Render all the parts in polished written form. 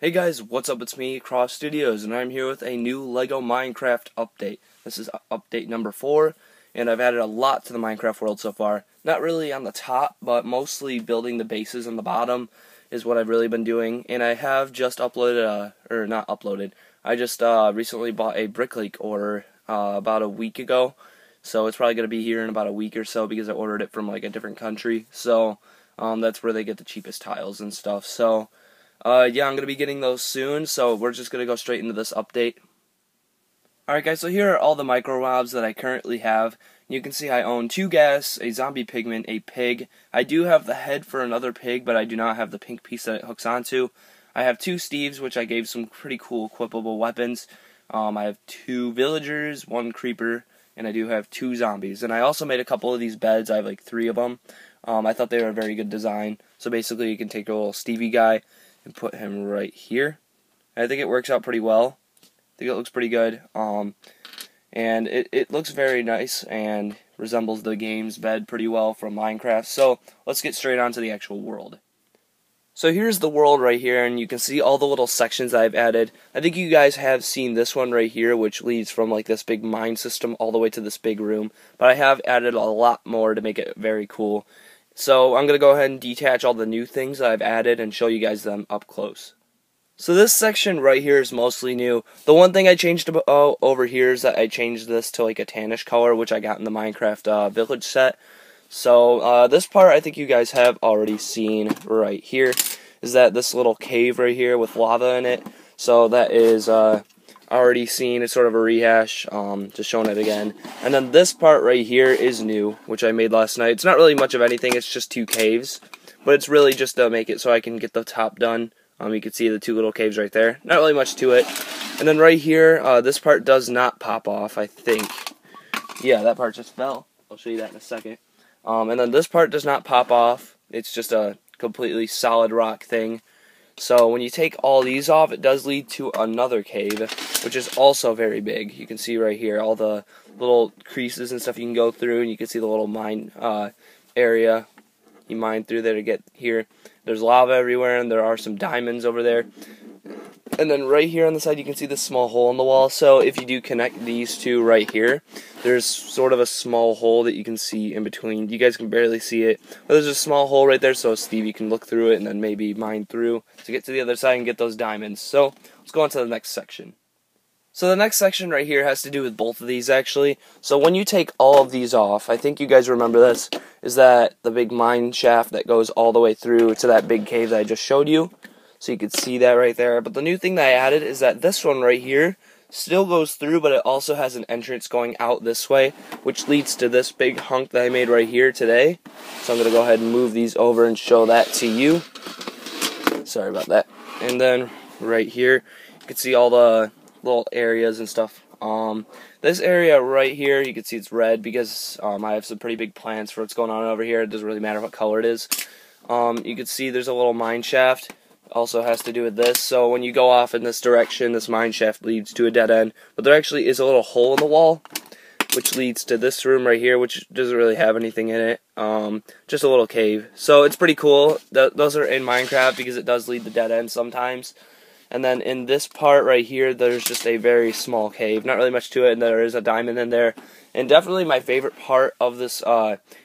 Hey guys, what's up? It's me, Cross Studios, and I'm here with a new LEGO Minecraft update. This is update number 4, and I've added a lot to the Minecraft world so far. Not really on the top, but mostly building the bases on the bottom is what I've really been doing. And I have just uploaded, I just recently bought a Bricklake order about a week ago. So it's probably going to be here in about a week or so because I ordered it from like a different country. So that's where they get the cheapest tiles and stuff. So yeah, I'm going to be getting those soon, so we're just going to go straight into this update. Alright guys, so here are all the micro mobs that I currently have. You can see I own 2 ghast, a zombie pigman, a pig. I do have the head for another pig, but I do not have the pink piece that it hooks onto. I have 2 Steves, which I gave some pretty cool equipable weapons. I have 2 villagers, 1 creeper, and I do have 2 zombies. And I also made a couple of these beds. I have like 3 of them. I thought they were a very good design. So basically you can take a little Stevie guy and put him right here. I think it works out pretty well. I think it looks pretty good. And it looks very nice and resembles the game's bed pretty well from Minecraft. So let's get straight on to the actual world. So here's the world right here, and you can see all the little sections I've added. I think you guys have seen this one right here, which leads from like this big mine system all the way to this big room. But I have added a lot more to make it very cool. So I'm going to go ahead and detach all the new things that I've added and show you guys them up close. So this section right here is mostly new. The one thing I changed over here is that I changed this to like a tannish color, which I got in the Minecraft village set. So this part I think you guys have already seen right here, is that this little cave right here with lava in it. So that is already seen. It's sort of a rehash, just showing it again. And then this part right here is new, which I made last night. It's not really much of anything, it's just 2 caves, but it's really just to make it so I can get the top done. You can see the 2 little caves right there. Not really much to it. And then right here, this part does not pop off, I think. Yeah, that part just fell. I'll show you that in a second. And then this part does not pop off. It's just a completely solid rock thing. So when you take all these off, it does lead to another cave, which is also very big. You can see right here all the little creases and stuff you can go through, and you can see the little mine area you mine through there to get here. There's lava everywhere, and there are some diamonds over there. And then right here on the side, you can see this small hole in the wall. So if you do connect these 2 right here, there's sort of a small hole that you can see in between. You guys can barely see it, but there's a small hole right there, so Stevie can look through it and then maybe mine through to get to the other side and get those diamonds. So let's go on to the next section. So the next section right here has to do with both of these, actually. So when you take all of these off, I think you guys remember this, is that the big mine shaft that goes all the way through to that big cave that I just showed you. So you could see that right there. But the new thing that I added is that this one right here still goes through, but it also has an entrance going out this way, which leads to this big hunk that I made right here today. So I'm going to go ahead and move these over and show that to you. Sorry about that. And then right here, you can see all the little areas and stuff. This area right here, you can see it's red because I have some pretty big plans for what's going on over here. It doesn't really matter what color it is. You can see there's a little mine shaft. Also has to do with this. So when you go off in this direction, this mine shaft leads to a dead end. But there actually is a little hole in the wall, which leads to this room right here, which doesn't really have anything in it. Just a little cave. So it's pretty cool. Those are in Minecraft because it does lead to dead ends sometimes. And then in this part right here, there's just a very small cave. Not really much to it, and there is a diamond in there. And definitely my favorite part of this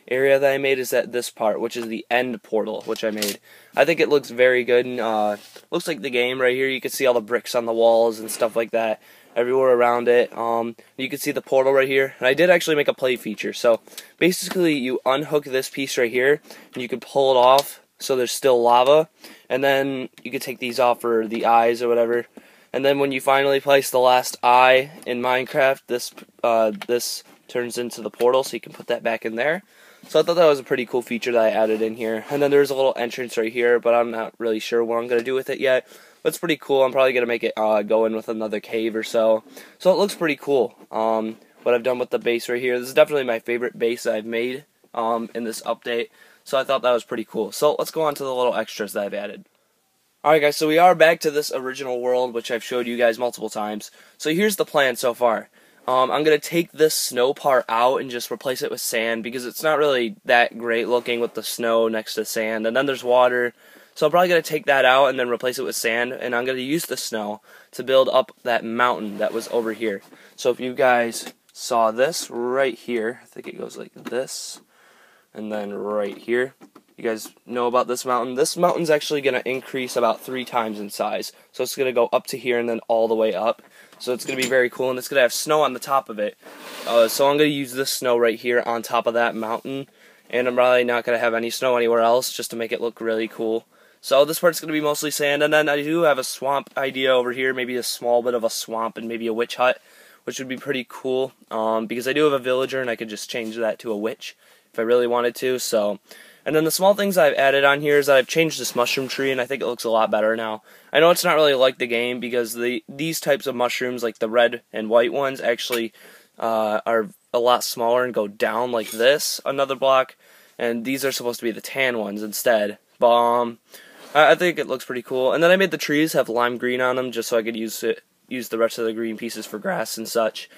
area that I made is this part, which is the end portal, which I made. I think it looks very good, and looks like the game right here. You can see all the bricks on the walls and stuff like that everywhere around it. You can see the portal right here. And I did actually make a play feature. So basically you unhook this piece right here, and you can pull it off so there's still lava. And then you can take these off for the eyes or whatever. And then when you finally place the last eye in Minecraft, this turns into the portal, so you can put that back in there. So I thought that was a pretty cool feature that I added in here. And then there's a little entrance right here, but I'm not really sure what I'm going to do with it yet. But it's pretty cool. I'm probably going to make it go in with another cave or so. So it looks pretty cool. What I've done with the base right here. This is definitely my favorite base I've made in this update. So I thought that was pretty cool. So let's go on to the little extras that I've added. Alright guys, so we are back to this original world, which I've showed you guys multiple times. So here's the plan so far. I'm going to take this snow part out and just replace it with sand because it's not really that great looking with the snow next to sand. And then there's water, So I'm probably going to take that out and then replace it with sand, and I'm going to use the snow to build up that mountain that was over here. So if you guys saw this right here, I think it goes like this, and then right here. You guys know about this mountain. This mountain's actually going to increase about 3 times in size. So it's going to go up to here and then all the way up. So it's going to be very cool, and it's going to have snow on the top of it. So I'm going to use this snow right here on top of that mountain, and I'm probably not going to have any snow anywhere else just to make it look really cool. So this part's going to be mostly sand, and then I do have a swamp idea over here, maybe a small bit of a swamp and maybe a witch hut, which would be pretty cool, because I do have a villager and I could just change that to a witch if I really wanted to. So, and then the small things I've added on here is that I've changed this mushroom tree, and I think it looks a lot better now. I know it's not really like the game, because these types of mushrooms, like the red and white ones, actually are a lot smaller and go down like this, another block, and these are supposed to be the tan ones instead. But I think it looks pretty cool. And then I made the trees have lime green on them, just so I could use the rest of the green pieces for grass and such.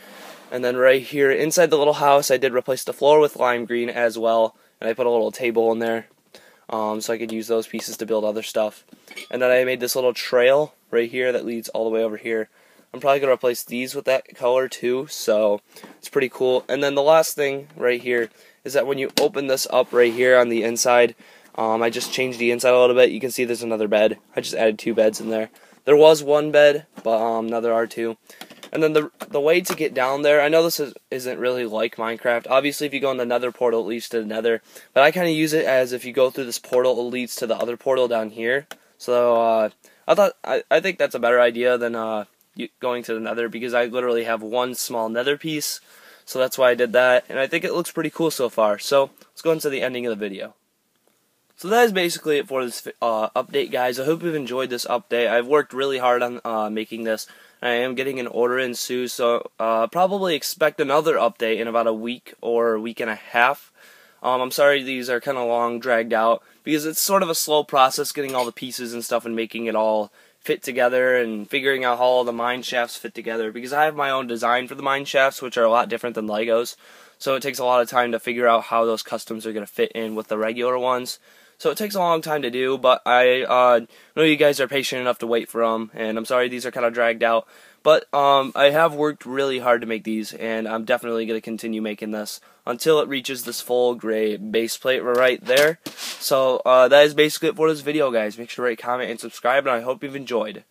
And then right here inside the little house, I did replace the floor with lime green as well, and I put a little table in there, so I could use those pieces to build other stuff. And then I made this little trail right here that leads all the way over here. I'm probably going to replace these with that color too, so it's pretty cool. And then the last thing right here is that when you open this up right here on the inside, I just changed the inside a little bit. You can see there's another bed. I just added 2 beds in there. There was 1 bed, but now there are 2. And then the way to get down there, I know this isn't really like Minecraft. Obviously, if you go in the nether portal, it leads to the nether. But I kind of use it as if you go through this portal, it leads to the other portal down here. So I think that's a better idea than going to the nether, because I literally have 1 small nether piece. So that's why I did that. And I think it looks pretty cool so far. So let's go into the ending of the video. So that is basically it for this update, guys. I hope you've enjoyed this update. I've worked really hard on making this. I am getting an order in soon, so probably expect another update in about a week or a week and a half. I'm sorry these are kind of long, dragged out, because it's sort of a slow process getting all the pieces and stuff and making it all fit together and figuring out how all the mine shafts fit together, because I have my own design for the mine shafts, which are a lot different than Legos. So it takes a lot of time to figure out how those customs are going to fit in with the regular ones. So it takes a long time to do, but I know you guys are patient enough to wait for them, and I'm sorry these are kind of dragged out. But I have worked really hard to make these, and I'm definitely going to continue making this until it reaches this full gray base plate right there. So that is basically it for this video, guys. Make sure to rate, comment, and subscribe, and I hope you've enjoyed.